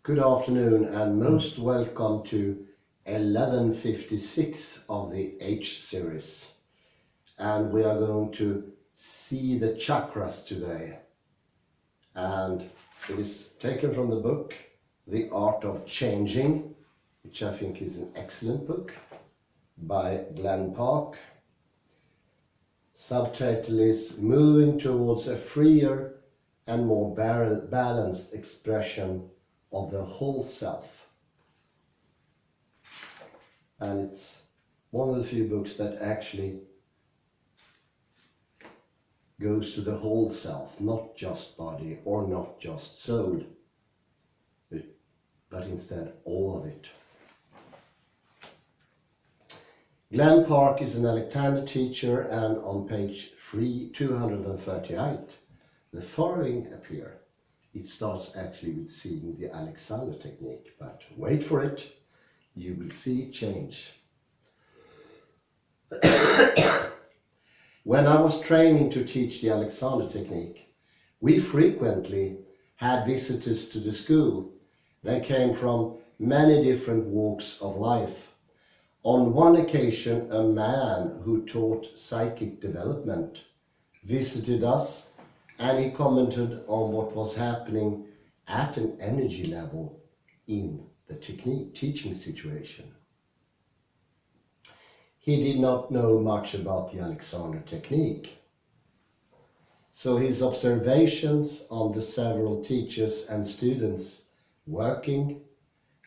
Good afternoon and most welcome to 1156 of the H series. And we are going to see the chakras today. And it is taken from the book The Art of Changing, which I think is an excellent book, by Glen. Subtitle is Moving Towards a Freer and More Balanced Expression of the Whole Self. And it's one of the few books that actually goes to the whole self, not just body or not just soul, but instead all of it. Glen is an Alexander teacher, and on page 238 the following appear. It starts actually with seeing the Alexander technique, but wait for it, you will see change. When I was training to teach the Alexander technique, we frequently had visitors to the school. They came from many different walks of life. On one occasion, a man who taught psychic development visited us, and he commented on what was happening at an energy level in the teaching situation. He did not know much about the Alexander technique, so his observations on the several teachers and students working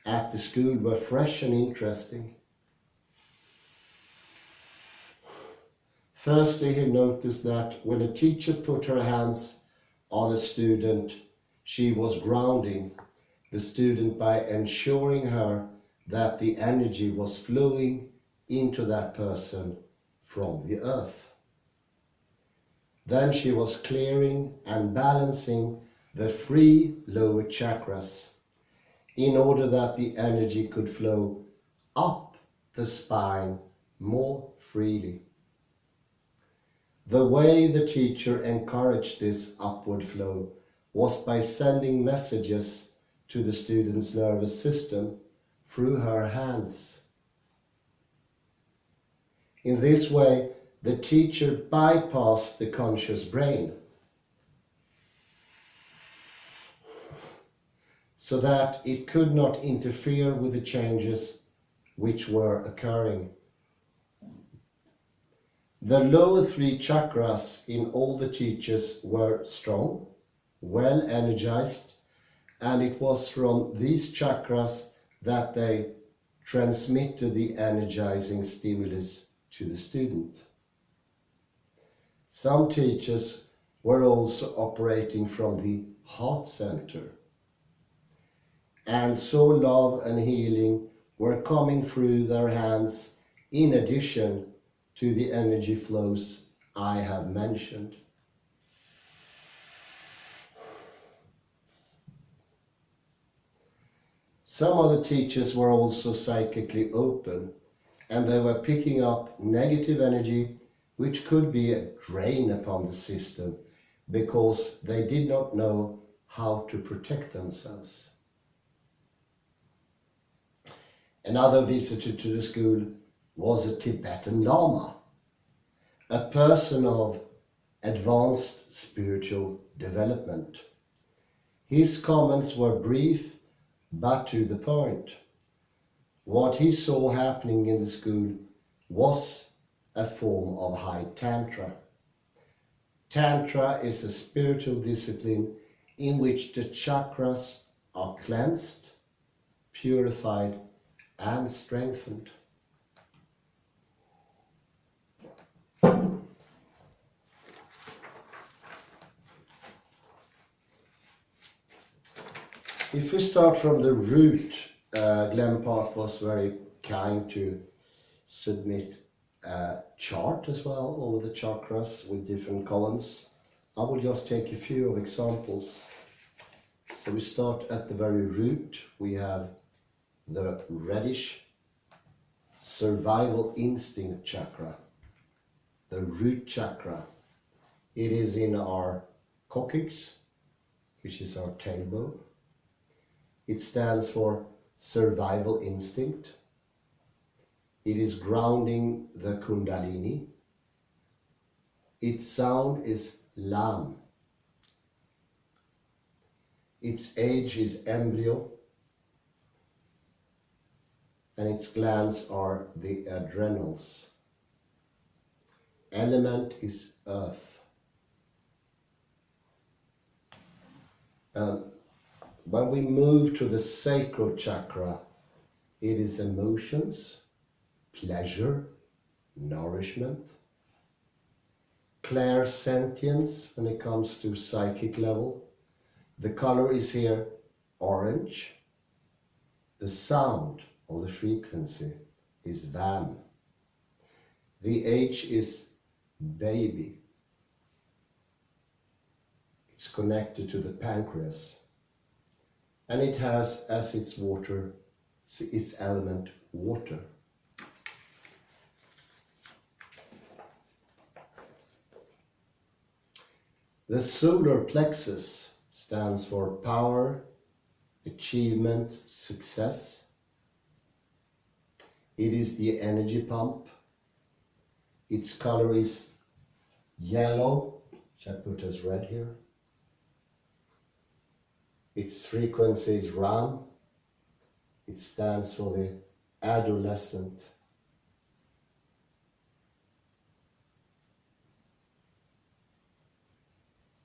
at the school were fresh and interesting. Firstly, he noticed that when a teacher put her hands on a student, she was grounding the student by ensuring her that the energy was flowing into that person from the earth. Then she was clearing and balancing the three lower chakras in order that the energy could flow up the spine more freely. The way the teacher encouraged this upward flow was by sending messages to the student's nervous system through her hands. In this way, the teacher bypassed the conscious brain so that it could not interfere with the changes which were occurring. The lower three chakras in all the teachers were strong, well energized, and it was from these chakras that they transmitted the energizing stimulus to the student. Some teachers were also operating from the heart center, and so love and healing were coming through their hands in addition to the energy flows I have mentioned. Some of the teachers were also psychically open, and they were picking up negative energy which could be a drain upon the system because they did not know how to protect themselves. Another visitor to the school was a Tibetan Lama, a person of advanced spiritual development. His comments were brief but to the point. What he saw happening in the school was a form of high Tantra. Tantra is a spiritual discipline in which the chakras are cleansed, purified, and strengthened. If we start from the root, Glen was very kind to submit a chart as well over the chakras with different columns. I will just take a few of examples. So we start at the very root. We have the reddish survival instinct chakra, the root chakra. It is in our coccyx, which is our tailbone. It stands for survival instinct. It is grounding the Kundalini. Its sound is Lam. Its age is embryo, and its glands are the adrenals. Element is earth. And when we move to the sacral chakra, it is emotions, pleasure, nourishment, clairsentience when it comes to psychic level. The color is here orange. The sound or the frequency is VAM. The age is baby. It's connected to the pancreas, and it has as its element water. The solar plexus stands for power, achievement, success. It is the energy pump. Its color is yellow, which I put as red here. Its frequency is RAM. It stands for the adolescent.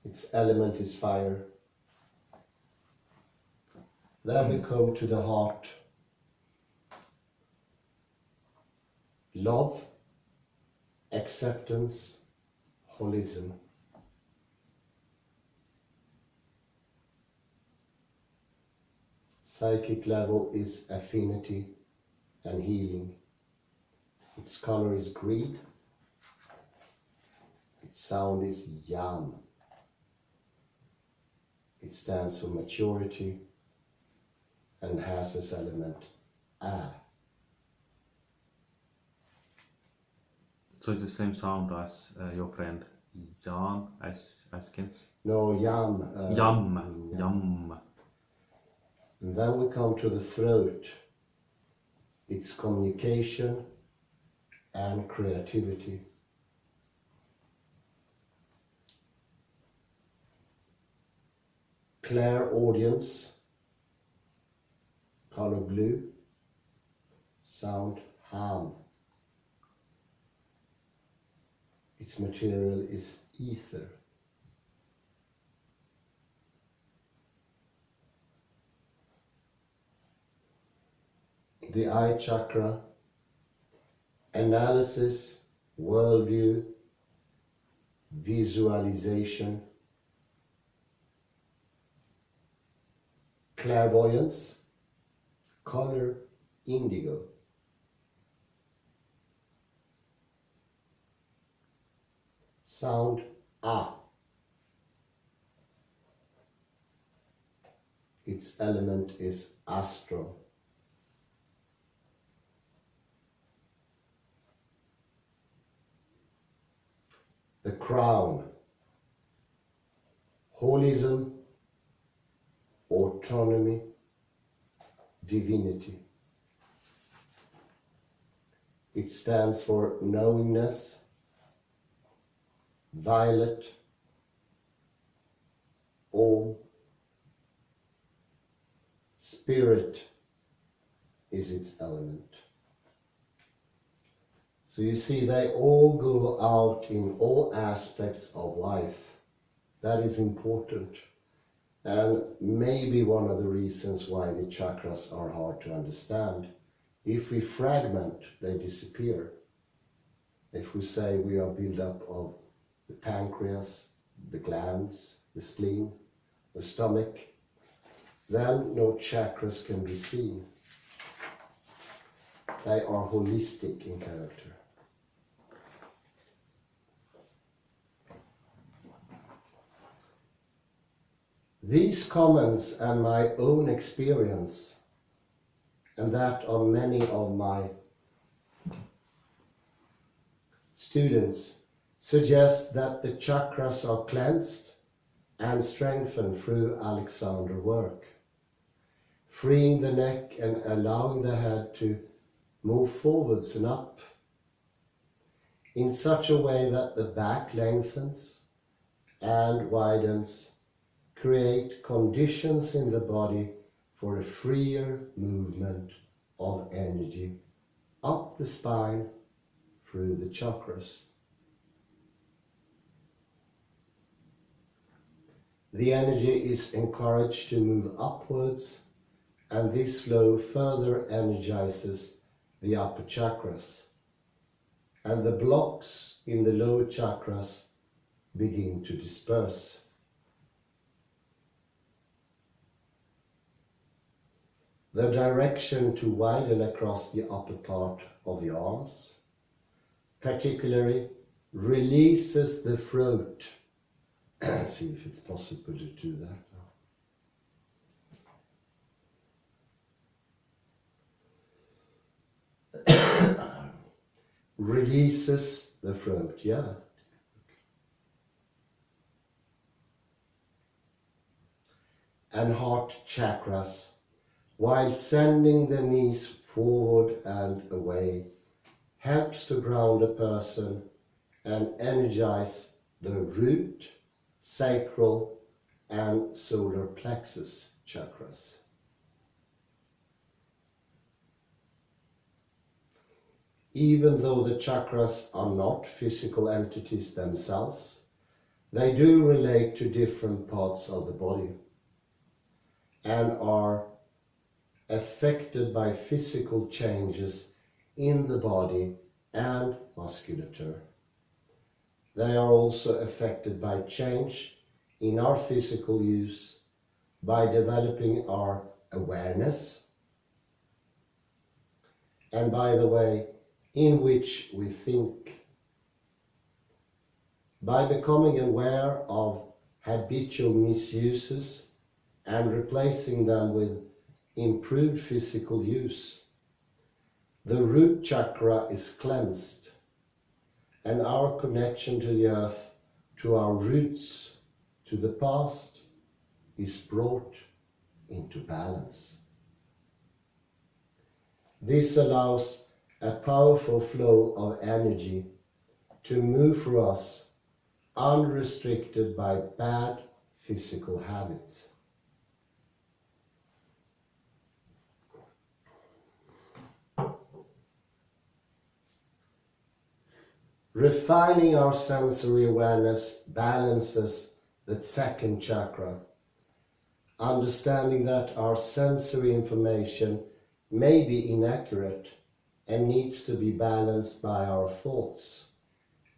Its element is fire. Then we come to the heart. Love, acceptance, holism. Psychic level is affinity and healing. Its color is green. Its sound is Yam. It stands for maturity and has as element A. So it's the same sound as your friend Jan Askins? No, Yam. Yam. And then we come to the throat. It's communication and creativity. Clairaudience, color blue, sound Ham. Its material is ether. The eye chakra, analysis, worldview, visualization, clairvoyance, color indigo. Sound A. Its element is astro. The crown, holism, autonomy, divinity. It stands for knowingness, violet, all. Spirit is its element. So you see, they all go out in all aspects of life. That is important. And maybe one of the reasons why the chakras are hard to understand. If we fragment, they disappear. If we say we are built up of the pancreas, the glands, the spleen, the stomach, then no chakras can be seen. They are holistic in character. These comments and my own experience, and that of many of my students, suggest that the chakras are cleansed and strengthened through Alexander work. freeing the neck and allowing the head to move forwards and up in such a way that the back lengthens and widens, create conditions in the body for a freer movement of energy up the spine through the chakras. The energy is encouraged to move upwards, and this flow further energizes the upper chakras, and the blocks in the lower chakras begin to disperse. The direction to widen across the upper part of the arms, particularly, releases the throat. See if it's possible to do that now. Releases the throat, yeah. And heart chakras, while sending the knees forward and away, helps to ground a person and energize the root, sacral and solar plexus chakras. Even though the chakras are not physical entities themselves, they do relate to different parts of the body and are affected by physical changes in the body and musculature. They are also affected by change in our physical use, by developing our awareness, and by the way in which we think. By becoming aware of habitual misuses and replacing them with improved physical use, the root chakra is cleansed, and our connection to the earth, to our roots, to the past, is brought into balance. This allows a powerful flow of energy to move through us unrestricted by bad physical habits. Refining our sensory awareness balances the second chakra. Understanding that our sensory information may be inaccurate and needs to be balanced by our thoughts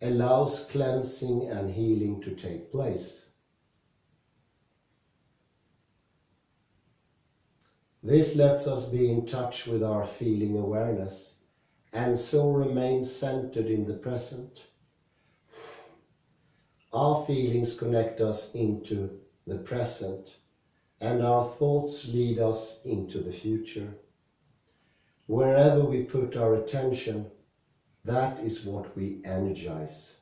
allows cleansing and healing to take place. This lets us be in touch with our feeling awareness and so remain centered in the present. Our feelings connect us into the present, and our thoughts lead us into the future. Wherever we put our attention, that is what we energize.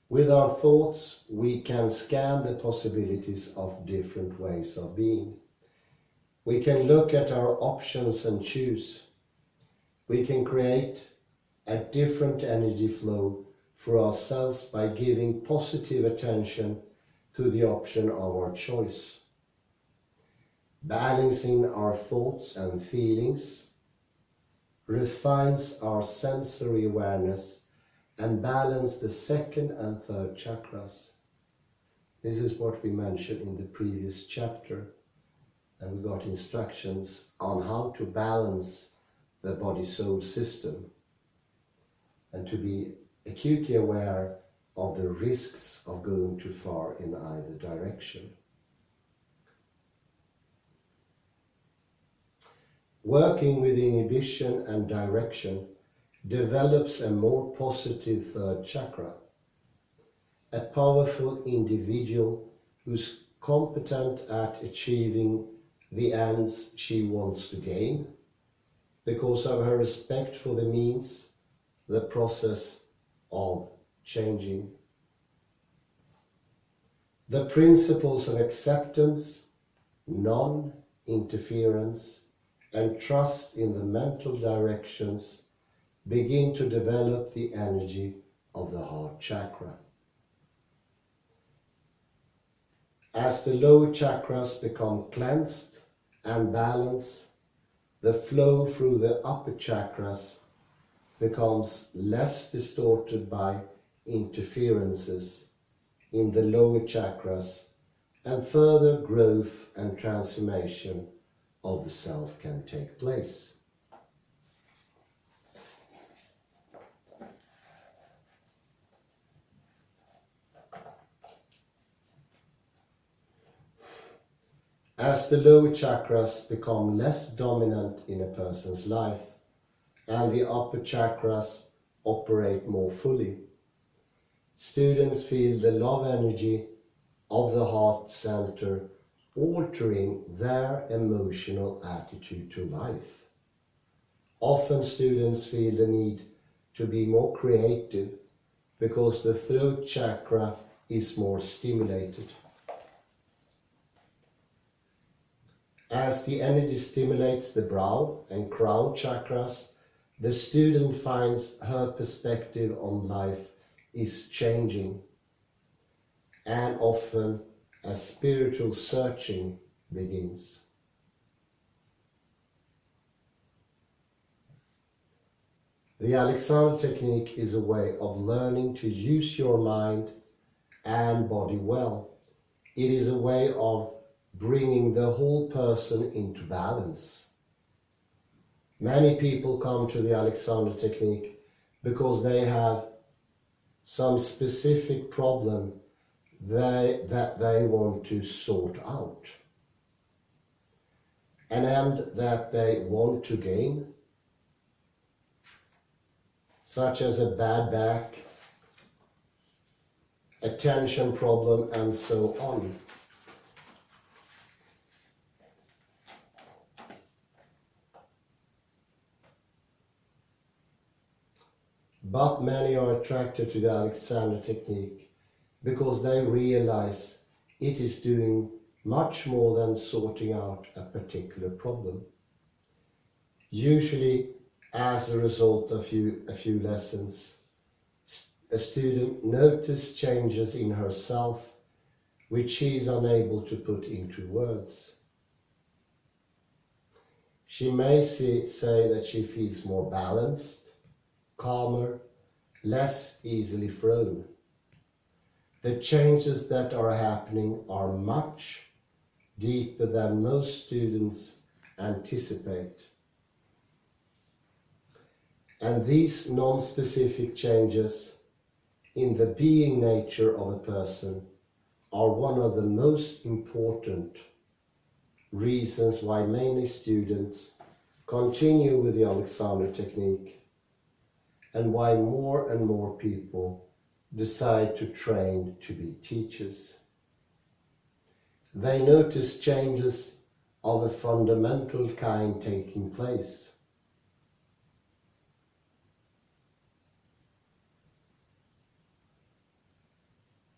With our thoughts, we can scan the possibilities of different ways of being. We can look at our options and choose. We can create a different energy flow for ourselves by giving positive attention to the option of our choice. Balancing our thoughts and feelings refines our sensory awareness and balance the second and third chakras. This is what we mentioned in the previous chapter, and we got instructions on how to balance the body-soul system and to be acutely aware of the risks of going too far in either direction. Working with inhibition and direction develops a more positive third chakra. A powerful individual who's competent at achieving the ends she wants to gain because of her respect for the means, the process of changing. The principles of acceptance, non-interference, and trust in the mental directions begin to develop the energy of the heart chakra. As the lower chakras become cleansed and balanced, the flow through the upper chakras becomes less distorted by interferences in the lower chakras, and further growth and transformation of the self can take place. As the lower chakras become less dominant in a person's life and the upper chakras operate more fully, students feel the love energy of the heart center altering their emotional attitude to life. Often students feel the need to be more creative because the throat chakra is more stimulated. As the energy stimulates the brow and crown chakras, the student finds her perspective on life is changing, and often a spiritual searching begins. The Alexander technique is a way of learning to use your mind and body well. It is a way of bringing the whole person into balance. Many people come to the Alexander technique because they have some specific problem that they want to sort out, an end that they want to gain, such as a bad back, a tension problem, and so on. But many are attracted to the Alexander technique because they realize it is doing much more than sorting out a particular problem. Usually, as a result of a few lessons, a student notices changes in herself which she is unable to put into words. She may say that she feels more balanced, calmer, less easily thrown. The changes that are happening are much deeper than most students anticipate. And these non-specific changes in the being nature of a person are one of the most important reasons why many students continue with the Alexander technique, and why more and more people decide to train to be teachers. They notice changes of a fundamental kind taking place.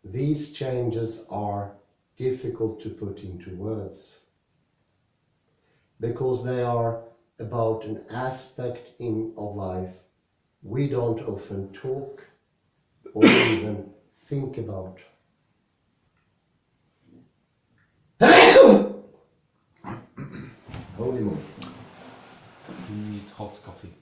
These changes are difficult to put into words because they are about an aspect of life we don't often talk or even think about. Holy moly. You need hot coffee.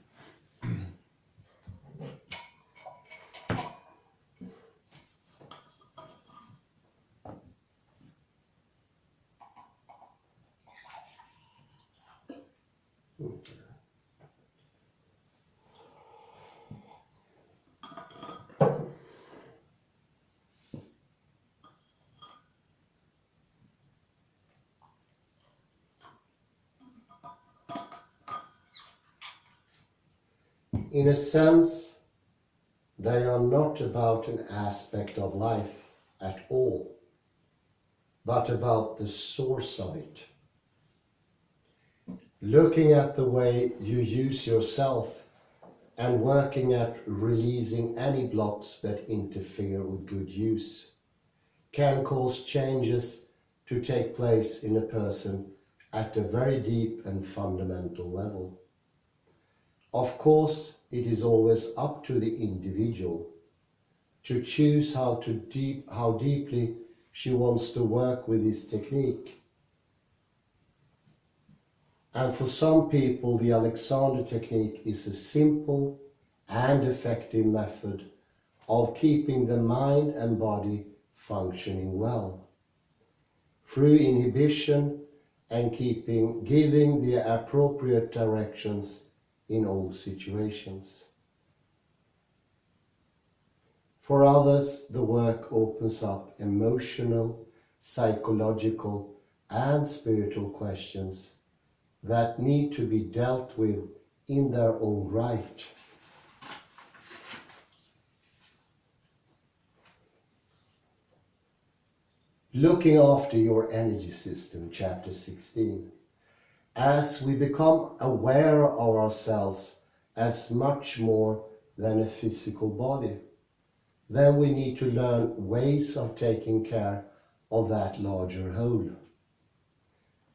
In a sense, they are not about an aspect of life at all, but about the source of it. Looking at the way you use yourself and working at releasing any blocks that interfere with good use. can cause changes to take place in a person at a very deep and fundamental level. Of course, it is always up to the individual to choose how deeply she wants to work with this technique. And for some people, the Alexander technique is a simple and effective method of keeping the mind and body functioning well through inhibition and giving the appropriate directions in all situations. For others, the work opens up emotional, psychological, and spiritual questions that need to be dealt with in their own right. Looking after your energy system, chapter 16. As we become aware of ourselves as much more than a physical body, then we need to learn ways of taking care of that larger whole.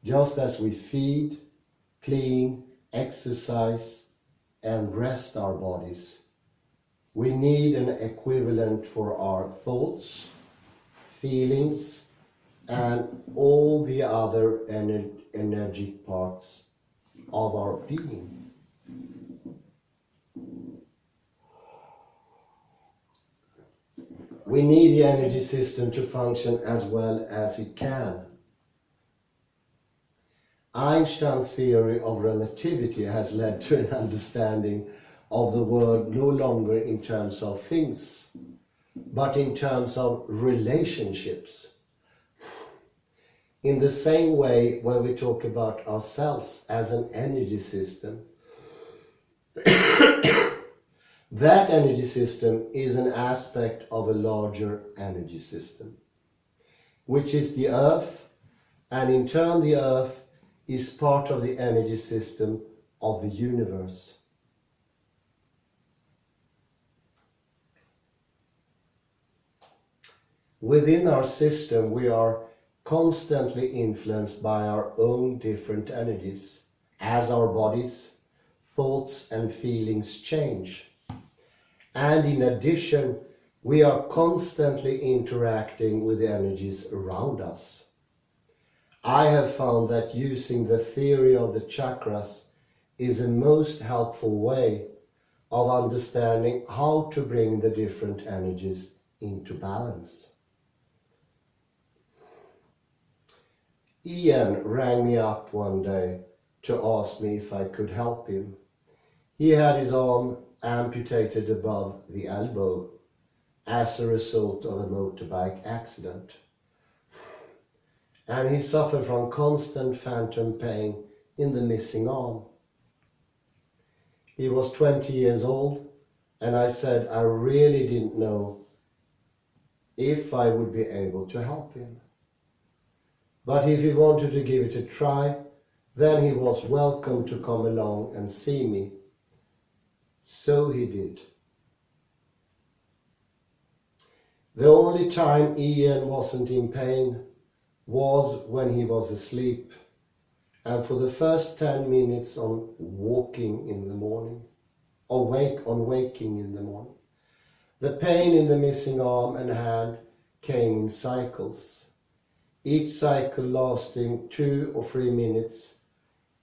Just as we feed, clean, exercise, and rest our bodies, we need an equivalent for our thoughts, feelings, and all the other energetic parts of our being. We need the energy system to function as well as it can. Einstein's theory of relativity has led to an understanding of the world no longer in terms of things, but in terms of relationships. In the same way, when we talk about ourselves as an energy system, that energy system is an aspect of a larger energy system, which is the Earth, and in turn the Earth is part of the energy system of the universe. Within our system, we are constantly influenced by our own different energies as our bodies, thoughts and feelings change. And in addition, we are constantly interacting with the energies around us. I have found that using the theory of the chakras is a most helpful way of understanding how to bring the different energies into balance. Ian rang me up one day to ask me if I could help him. He had his arm amputated above the elbow as a result of a motorbike accident, and he suffered from constant phantom pain in the missing arm. He was 20 years old, and I said I really didn't know if I would be able to help him. But if he wanted to give it a try, then he was welcome to come along and see me. So he did. The only time Ian wasn't in pain was when he was asleep, and for the first 10 minutes on waking in the morning, or waking in the morning. The pain in the missing arm and hand came in cycles, each cycle lasting 2 or 3 minutes,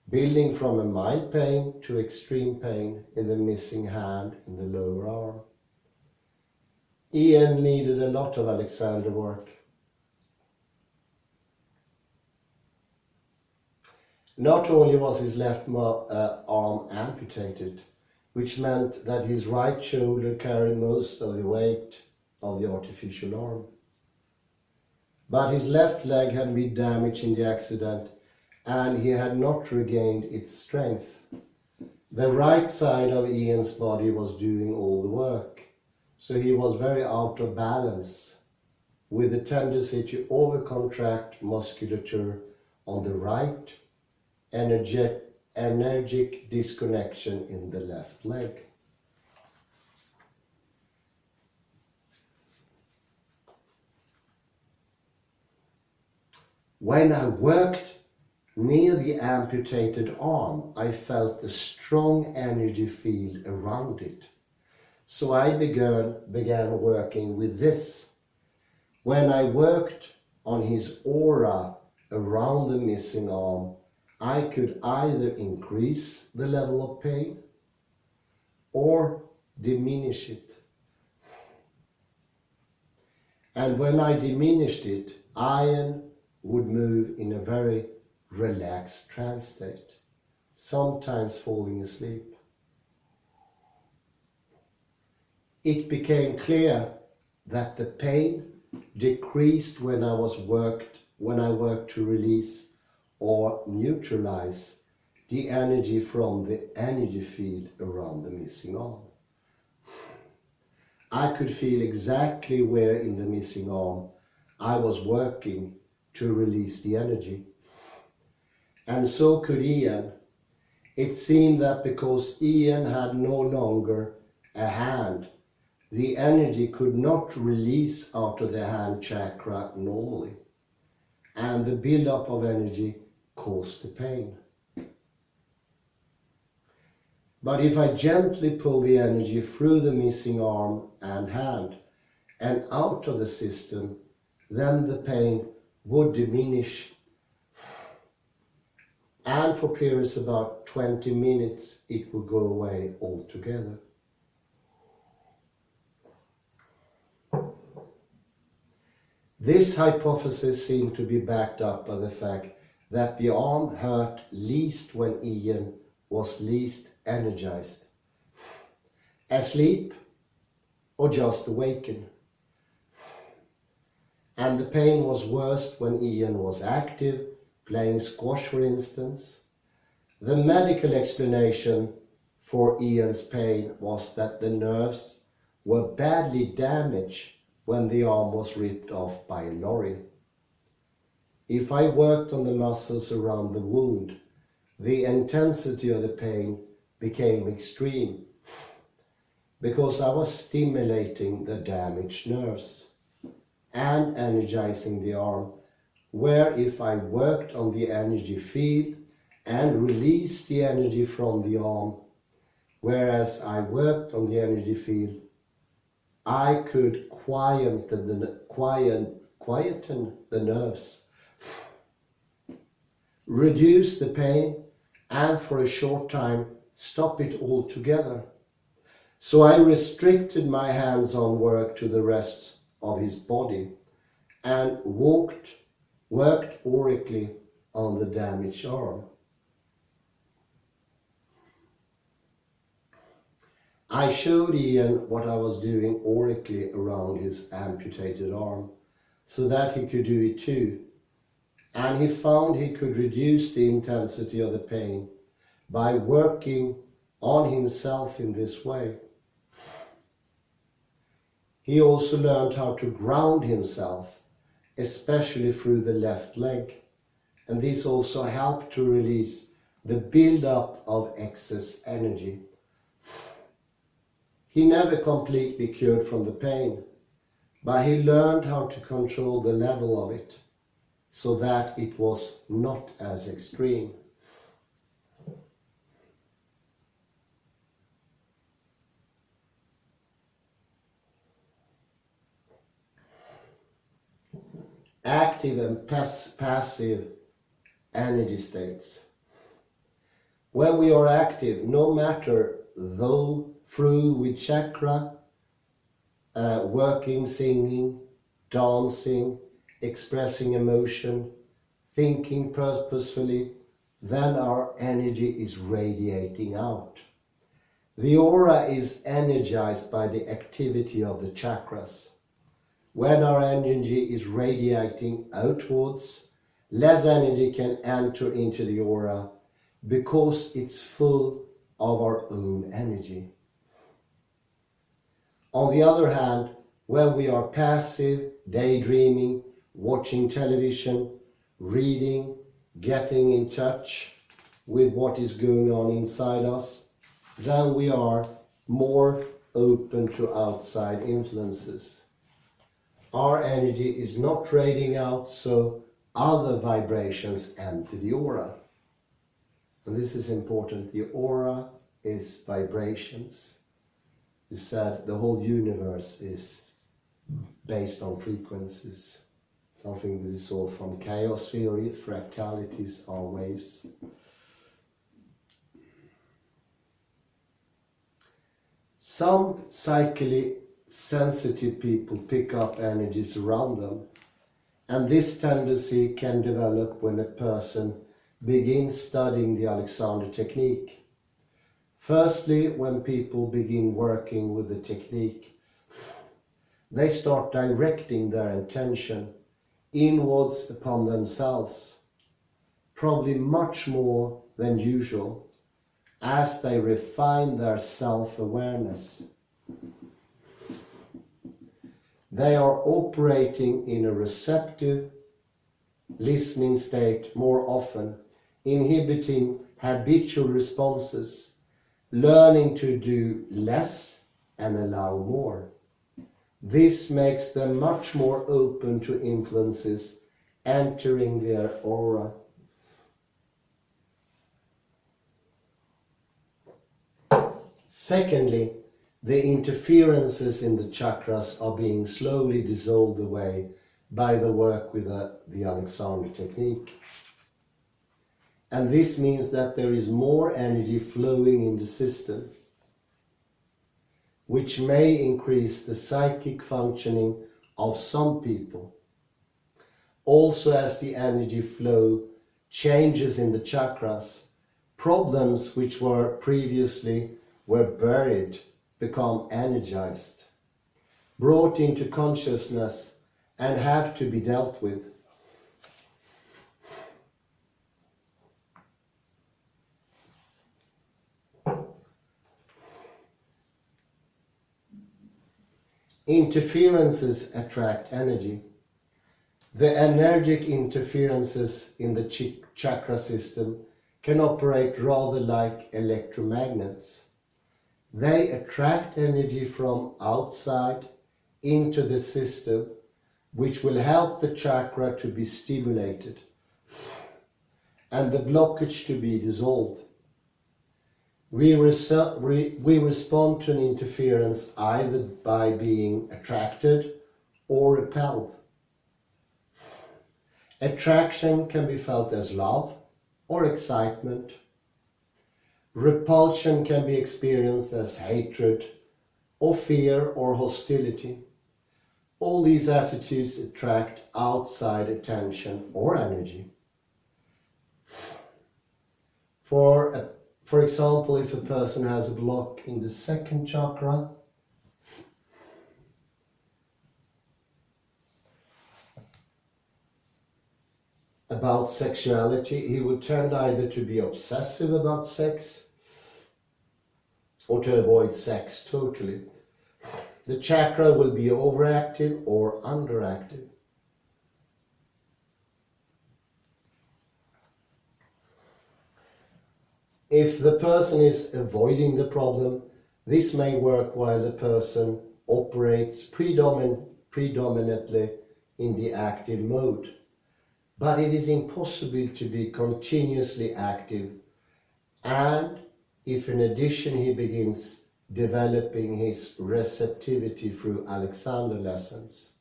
building from a mild pain to extreme pain in the missing hand in the lower arm. Ian needed a lot of Alexander work. Not only was his left arm amputated, which meant that his right shoulder carried most of the weight of the artificial arm, but his left leg had been damaged in the accident and he had not regained its strength. The right side of Ian's body was doing all the work, so he was very out of balance, with a tendency to overcontract musculature on the right, energetic disconnection in the left leg. When I worked near the amputated arm, I felt a strong energy field around it. So I began working with this. When I worked on his aura around the missing arm, I could either increase the level of pain or diminish it. And when I diminished it, Ian would move in a very relaxed trance state, sometimes falling asleep. It became clear that the pain decreased when I worked to release or neutralize the energy from the energy field around the missing arm. I could feel exactly where in the missing arm I was working to release the energy. And so could Ian. It seemed that because Ian had no longer a hand, the energy could not release out of the hand chakra normally, and the build-up of energy caused the pain. But if I gently pull the energy through the missing arm and hand and out of the system, then the pain would diminish, and for periods about 20 minutes it would go away altogether. This hypothesis seemed to be backed up by the fact that the arm hurt least when Ian was least energized, asleep or just awakened. And the pain was worst when Ian was active, playing squash for instance. The medical explanation for Ian's pain was that the nerves were badly damaged when the arm was ripped off by a lorry. If I worked on the muscles around the wound, the intensity of the pain became extreme because I was stimulating the damaged nerves and energizing the arm, where if I worked on the energy field and released the energy from the arm, whereas I worked on the energy field, I could quieten the nerves, reduce the pain, and for a short time stop it altogether. So I restricted my hands-on work to the rest of his body and worked aurically on the damaged arm. I showed Ian what I was doing aurically around his amputated arm so that he could do it too, and he found he could reduce the intensity of the pain by working on himself in this way. He also learned how to ground himself, especially through the left leg, and this also helped to release the build-up of excess energy. He never completely cured from the pain, but he learned how to control the level of it so that it was not as extreme. Active and passive energy states. When we are active, no matter though through with chakra, working, singing, dancing, expressing emotion, thinking purposefully, then our energy is radiating out. The aura is energized by the activity of the chakras. When our energy is radiating outwards, less energy can enter into the aura because it's full of our own energy. On the other hand, when we are passive, daydreaming, watching television, reading, getting in touch with what is going on inside us, then we are more open to outside influences. Our energy is not radiating out so other vibrations enter the aura. And this is important. The aura is vibrations. You said the whole universe is based on frequencies. Something we saw from chaos theory, fractalities are waves. Some psychically sensitive people pick up energies around them, and this tendency can develop when a person begins studying the Alexander technique. Firstly, when people begin working with the technique, they start directing their attention inwards upon themselves, probably much more than usual, as they refine their self-awareness. They are operating in a receptive, listening state more often, inhibiting habitual responses, learning to do less and allow more. This makes them much more open to influences entering their aura. Secondly, the interferences in the chakras are being slowly dissolved away by the work with the Alexander technique. And this means that there is more energy flowing in the system, which may increase the psychic functioning of some people. Also, as the energy flow changes in the chakras, problems which were previously buried become energized, brought into consciousness, and have to be dealt with. Interferences attract energy. The energetic interferences in the chakra system can operate rather like electromagnets. They attract energy from outside into the system, which will help the chakra to be stimulated and the blockage to be dissolved. We respond to an interference either by being attracted or repelled. Attraction can be felt as love or excitement. Repulsion can be experienced as hatred or fear or hostility. All these attitudes attract outside attention or energy. For example, if a person has a block in the second chakra, about sexuality, he would tend either to be obsessive about sex or to avoid sex totally. The chakra will be overactive or underactive. If the person is avoiding the problem, this may work while the person operates predominantly in the active mode. But it is impossible to be continuously active, and if in addition he begins developing his receptivity through Alexander lessons,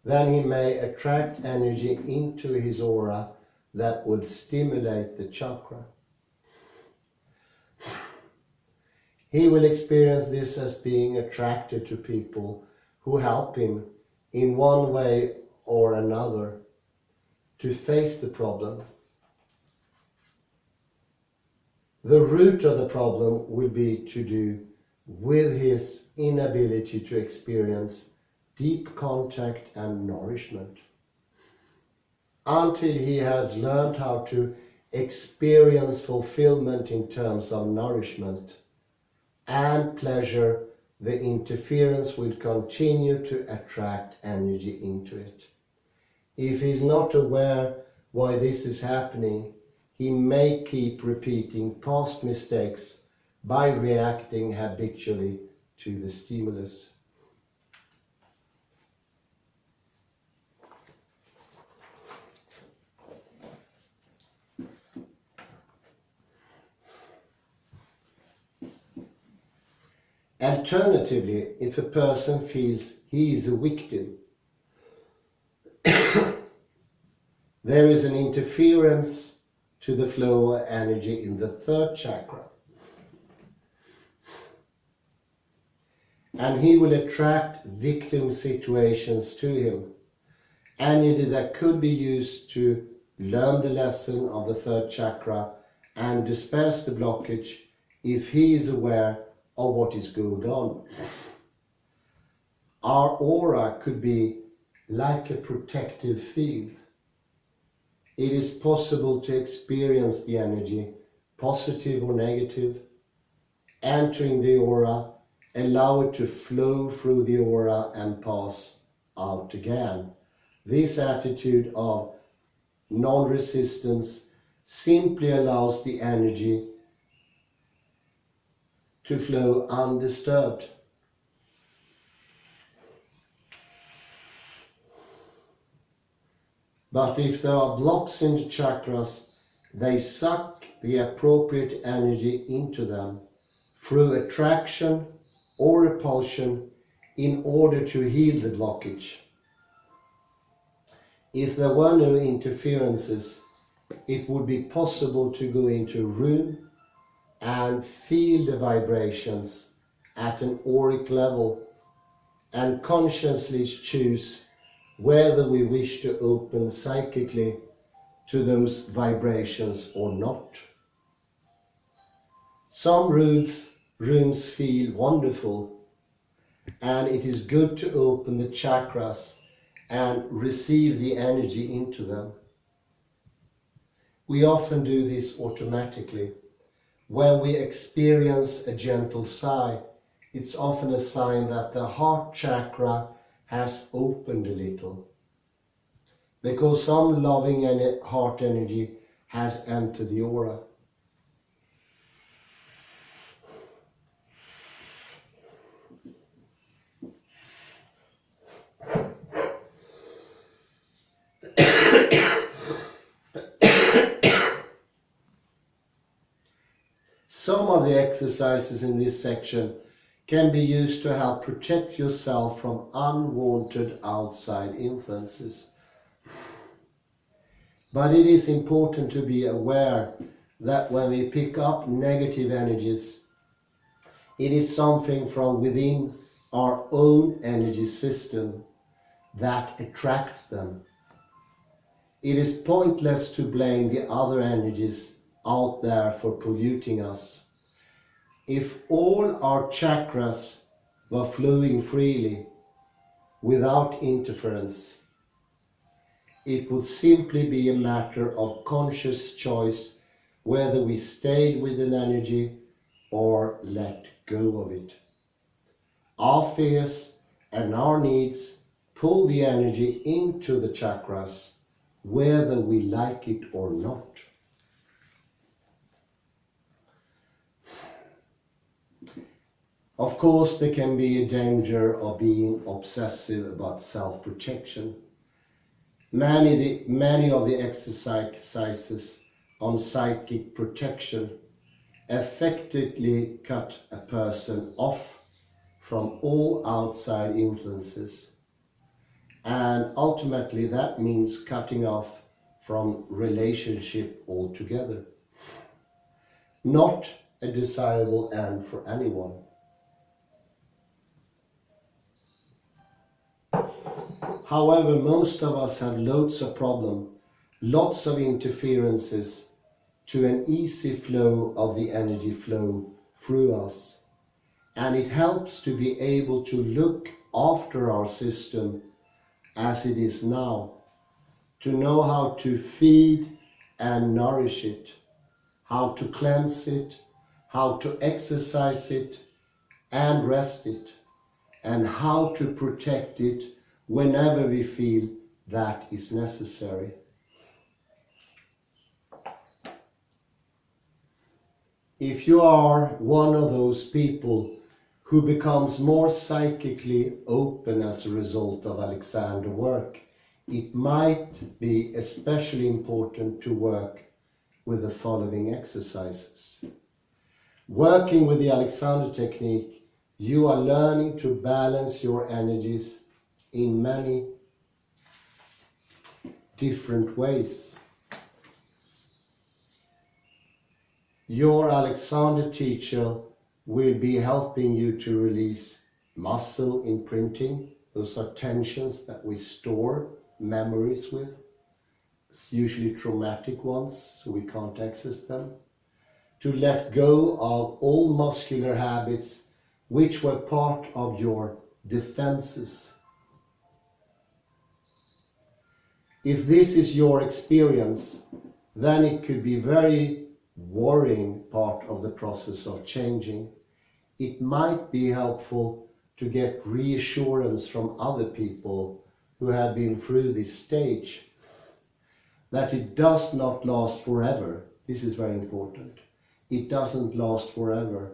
then he may attract energy into his aura that will stimulate the chakra. He will experience this as being attracted to people who help him in one way or another to face the problem. The root of the problem will be to do with his inability to experience deep contact and nourishment. Until he has learned how to experience fulfillment in terms of nourishment and pleasure, the interference will continue to attract energy into it. If he is not aware why this is happening, he may keep repeating past mistakes by reacting habitually to the stimulus. Alternatively, if a person feels he is a victim, there is an interference to the flow of energy in the third chakra. And he will attract victim situations to him. Energy that could be used to learn the lesson of the third chakra and disperse the blockage if he is aware of what is going on. Our aura could be like a protective field. It is possible to experience the energy, positive or negative, entering the aura, allow it to flow through the aura and pass out again. This attitude of non-resistance simply allows the energy to flow undisturbed. But if there are blocks in the chakras, they suck the appropriate energy into them through attraction or repulsion in order to heal the blockage. If there were no interferences, it would be possible to go into a room and feel the vibrations at an auric level and consciously choose whether we wish to open psychically to those vibrations or not. Some rooms feel wonderful, and it is good to open the chakras and receive the energy into them. We often do this automatically. When we experience a gentle sigh, it's often a sign that the heart chakra has opened a little, because some loving heart energy has entered the aura. Some of the exercises in this section can be used to help protect yourself from unwanted outside influences. But it is important to be aware that when we pick up negative energies, it is something from within our own energy system that attracts them. It is pointless to blame the other energies out there for polluting us. If all our chakras were flowing freely without interference, it would simply be a matter of conscious choice whether we stayed with an energy or let go of it. Our fears and our needs pull the energy into the chakras, whether we like it or not. Of course, there can be a danger of being obsessive about self-protection. Many of the exercises on psychic protection effectively cut a person off from all outside influences, and ultimately that means cutting off from relationship altogether. Not a desirable end for anyone. However, most of us have loads of problems, lots of interferences to an easy flow of the energy flow through us. And it helps to be able to look after our system as it is now, to know how to feed and nourish it, how to cleanse it, how to exercise it and rest it, and how to protect it whenever we feel that is necessary. If you are one of those people who becomes more psychically open as a result of Alexander's work, it might be especially important to work with the following exercises. Working with the Alexander technique You are learning to balance your energies in many different ways. Your Alexander teacher will be helping you to release muscle imprinting. Those are tensions that we store memories with. It's usually traumatic ones, so we can't access them. To let go of all muscular habits which were part of your defenses. If this is your experience, then it could be very worrying part of the process of changing. It might be helpful to get reassurance from other people who have been through this stage that it does not last forever. This is very important. It doesn't last forever,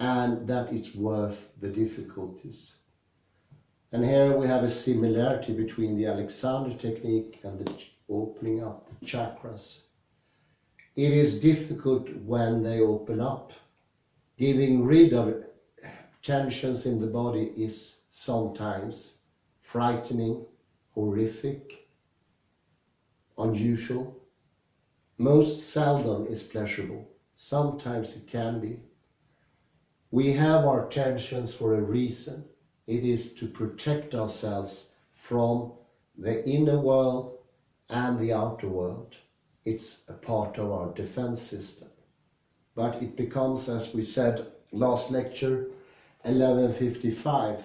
and that it's worth the difficulties. And here we have a similarity between the Alexander technique and the opening up the chakras. It is difficult when they open up. Giving rid of tensions in the body is sometimes frightening, horrific, unusual. Most seldom is pleasurable. Sometimes it can be. We have our tensions for a reason. It is to protect ourselves from the inner world and the outer world. It's a part of our defense system. But it becomes, as we said last lecture, 11:55,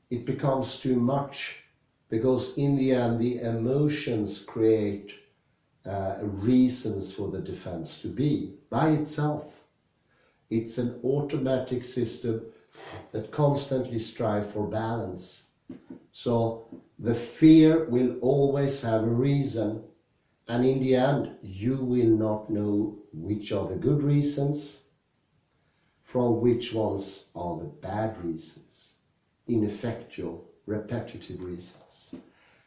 it becomes too much, because in the end the emotions create reasons for the defense to be by itself. It's an automatic system that constantly strives for balance. So the fear will always have a reason, and in the end you will not know which are the good reasons from which ones are the bad reasons, ineffectual, repetitive reasons.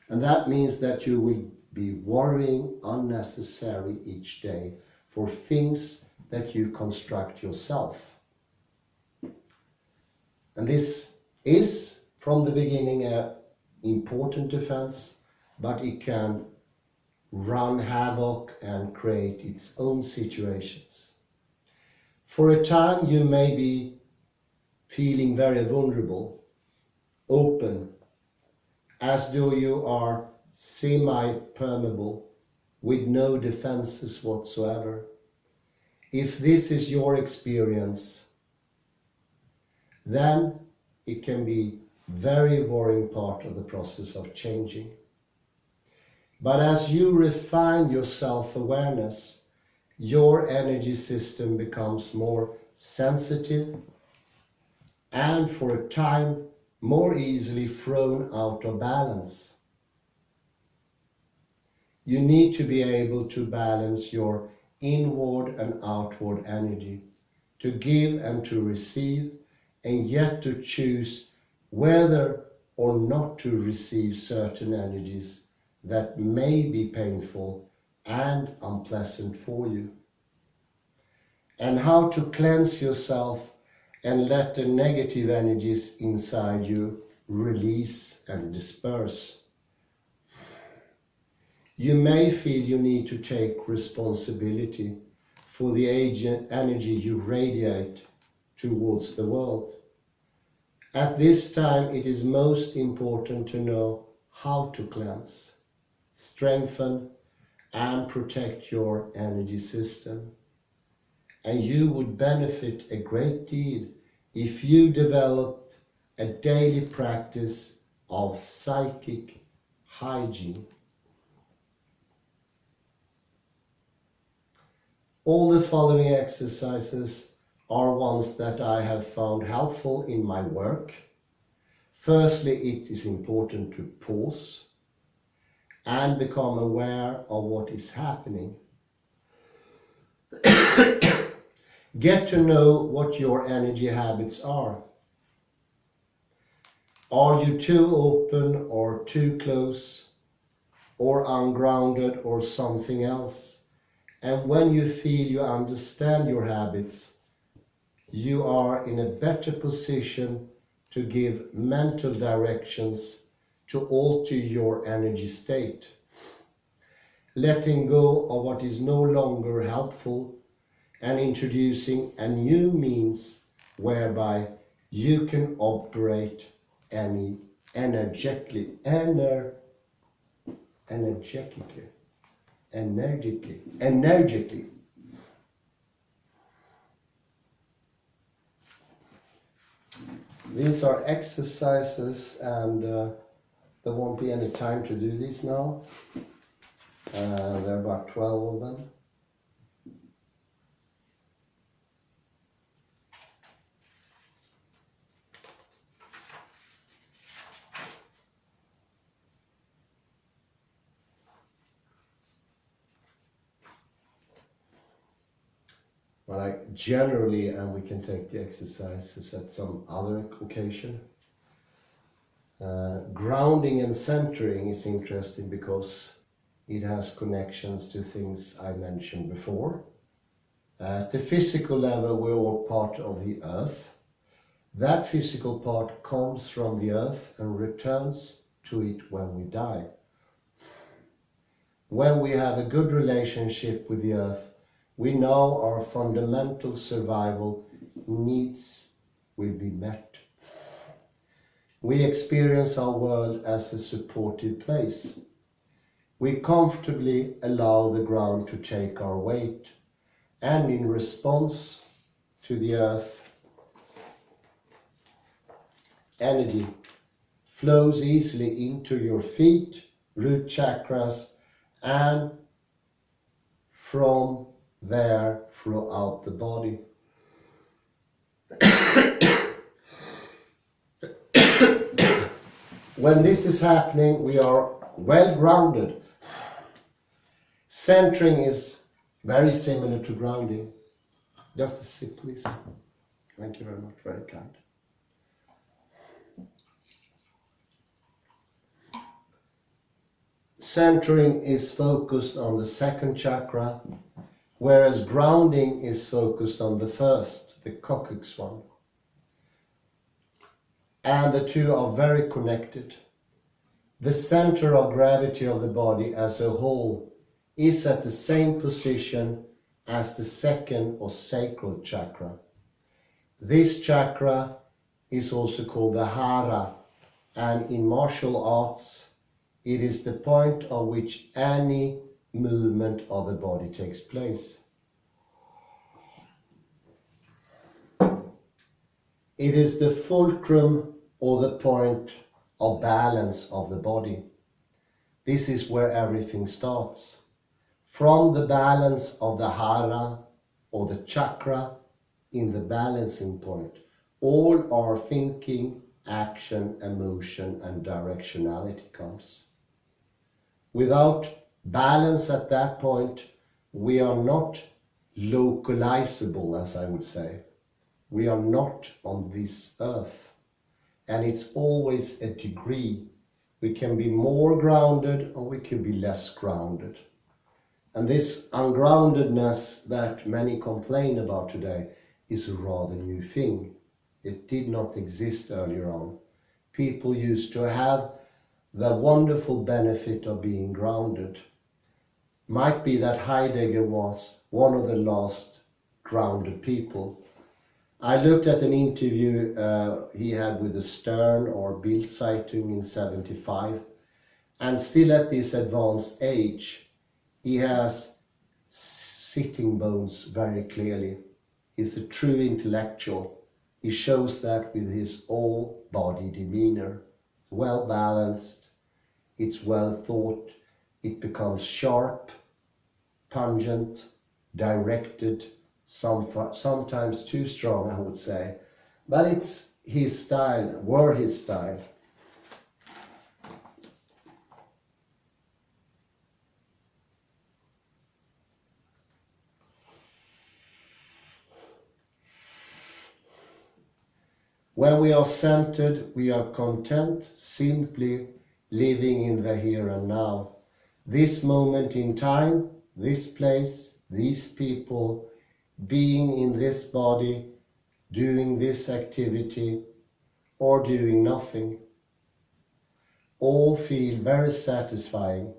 And that means that you will be worrying unnecessarily each day for things that you construct yourself. And this is, from the beginning, an important defense, but it can run havoc and create its own situations. For a time you may be feeling very vulnerable, open, as though you are semi-permeable, with no defenses whatsoever. If this is your experience, then it can be very worrying part of the process of changing. But as you refine your self-awareness, your energy system becomes more sensitive and for a time more easily thrown out of balance. You need to be able to balance your inward and outward energy, to give and to receive, and yet to choose whether or not to receive certain energies that may be painful and unpleasant for you. And how to cleanse yourself and let the negative energies inside you release and disperse. You may feel you need to take responsibility for the energy you radiate towards the world. At this time, it is most important to know how to cleanse, strengthen, and protect your energy system. And you would benefit a great deal if you developed a daily practice of psychic hygiene. All the following exercises are ones that I have found helpful in my work. Firstly, it is important to pause and become aware of what is happening. Get to know what your energy habits are. Are you too open or too close, or ungrounded, or something else? And when you feel you understand your habits, you are in a better position to give mental directions to alter your energy state. Letting go of what is no longer helpful and introducing a new means whereby you can operate energetically. These are exercises, and there won't be any time to do this now. There are about 12 of them. But I generally, and we can take the exercises at some other occasion. Grounding and centering is interesting because it has connections to things I mentioned before. At the physical level, we're all part of the earth. That physical part comes from the earth and returns to it when we die. When we have a good relationship with the earth, we know our fundamental survival needs will be met. We experience our world as a supportive place. We comfortably allow the ground to take our weight, and in response to the earth, energy flows easily into your feet, root chakras, and from there throughout the body. When this is happening, we are well grounded. Centering is very similar to grounding. Just a sip, please. Thank you very much, very kind. Centering is focused on the second chakra, whereas grounding is focused on the first, the coccyx one. And the two are very connected. The center of gravity of the body as a whole is at the same position as the second or sacral chakra. This chakra is also called the hara, and in martial arts, it is the point at which any movement of the body takes place. It is the fulcrum or the point of balance of the body. This is where everything starts. From the balance of the hara or the chakra in the balancing point, all our thinking, action, emotion, and directionality comes. Without balance at that point, we are not localizable, as I would say. We are not on this earth. And it's always a degree. We can be more grounded or we can be less grounded. And this ungroundedness that many complain about today is a rather new thing. It did not exist earlier on. People used to have the wonderful benefit of being grounded. Might be that Heidegger was one of the last grounded people. I looked at an interview he had with the Stern or Bild Zeitung in 1975, and still at this advanced age, he has sitting bones very clearly. He's a true intellectual. He shows that with his all-body demeanor. It's well balanced, it's well thought, it becomes sharp, pungent, directed, sometimes too strong, I would say. But it's his style, were his style. When we are centered, we are content, simply living in the here and now. This moment in time, this place, these people, being in this body doing this activity, or doing nothing, all feel very satisfying.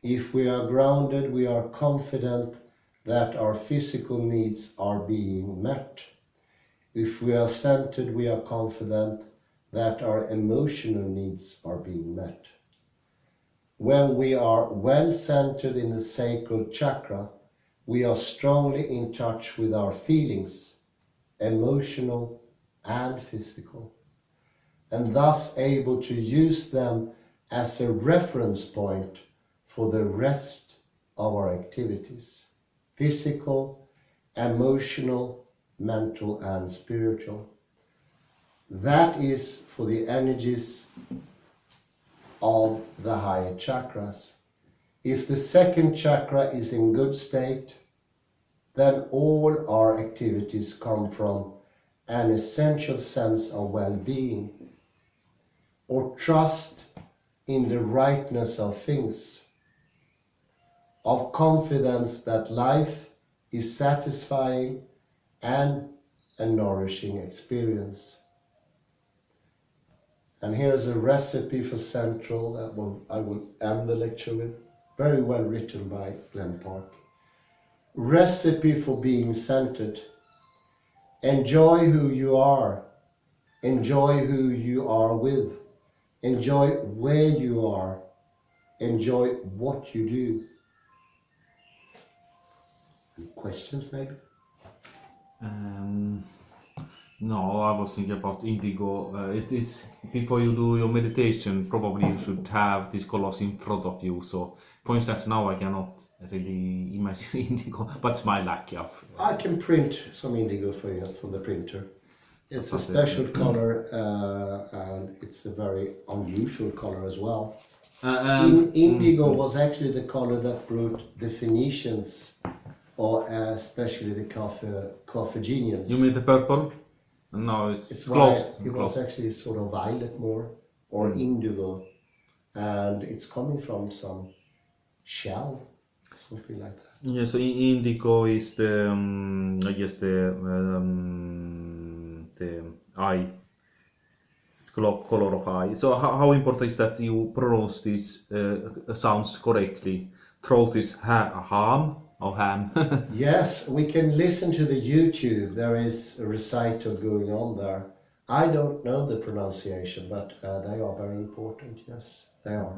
If we are grounded, we are confident that our physical needs are being met. If we are centered, we are confident that our emotional needs are being met. When we are well centered in the sacral chakra, we are strongly in touch with our feelings, emotional and physical, and thus able to use them as a reference point for the rest of our activities, physical, emotional, mental and spiritual. That is for the energies of the higher chakras. If the second chakra is in good state, then all our activities come from an essential sense of well-being or trust in the rightness of things, of confidence that life is satisfying and a nourishing experience. And here's a recipe for Central that I will end the lecture with. Very well written by Glen. Recipe for being centered. Enjoy who you are. Enjoy who you are with. Enjoy where you are. Enjoy what you do. Any questions maybe? No, I was thinking about indigo. It is before you do your meditation, probably you should have these colors in front of you. So, for instance, now I cannot really imagine indigo, but it's my lack of. I can print some indigo for you from the printer. It's a special color and it's a very unusual color as well. Indigo was actually the color that brought the Phoenicians, or especially the Carthaginians. You mean the purple? No, it's close. It was actually sort of violet more, or indigo, and it's coming from some shell, something like that. Yeah, so indigo is the I guess the eye color of eye. So how important is that you pronounce these sounds correctly? Throat is ham or ham. Yes, we can listen to the YouTube. There is a recital going on there. I don't know the pronunciation, but they are very important. Yes, they are.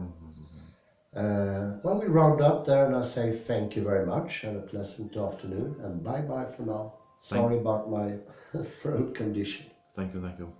Well, we round up there and I say thank you very much. Have a pleasant afternoon and bye-bye for now. Sorry about my throat condition. Thank you.